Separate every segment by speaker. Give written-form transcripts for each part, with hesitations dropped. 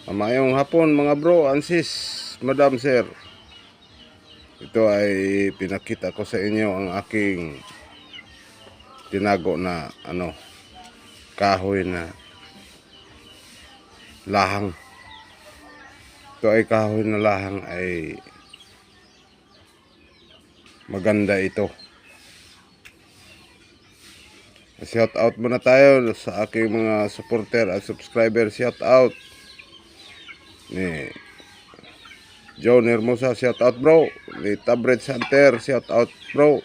Speaker 1: Mayong hapon mga bro and sis, madam sir. Ito ay pinakita ko sa inyo ang aking tinago na kahoy na lahang. Ito ay kahoy na lahang ay maganda ito. Shout out muna tayo sa aking mga supporter at subscriber. Shout out ni John Hermosa, shout out bro. Ni Tabret Hunter, shout out bro.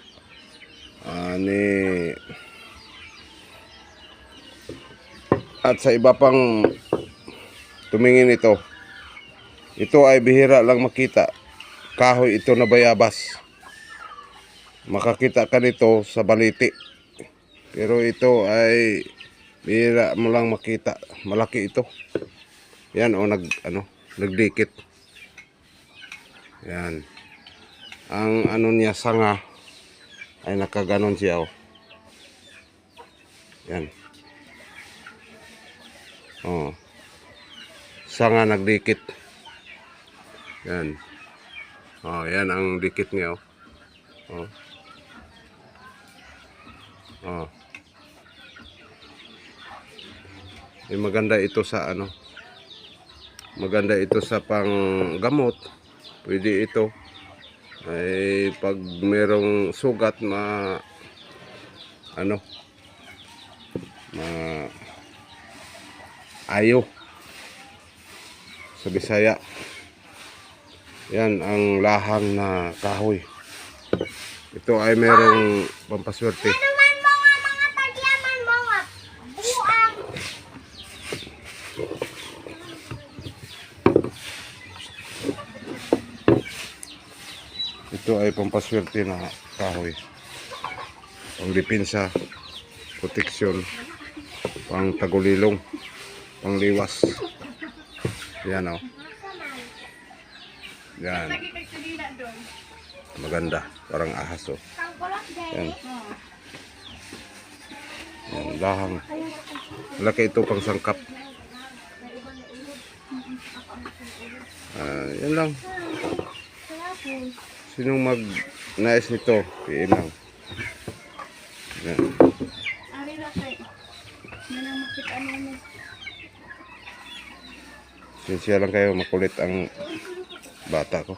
Speaker 1: At sa iba pang tumingin ito. Ito ay bihira lang makita. Kahoy ito na bayabas. Makakita ka nito sa Baliti. Pero ito ay bihira mo lang makita. Malaki ito. Yan o nagdikit. Yan. Ang niya sanga ay nakaganon siya o. Yan. Oh. Sanga nagdikit. Yan. Oh, yan ang dikit niya oh. Oh. Oh. Maganda ito sa maganda ito sa panggamot. Pwede ito ay pag merong sugat ayo sa Bisaya. Yan ang lahang na kahoy. Ito ay merong pampaswerte. Ito ay pampaswerte na kahoy. Pangdepensa, proteksyon, pang tagulilong, pangliwas. Yan o. Yan. Maganda, parang ahas o. Yan. Yan, lahang. Malaki ito pang sangkap. Yan lang. Sinong mag-nais nito? PM lang. Yan. Sinsya lang kayo, makulit ang bata ko.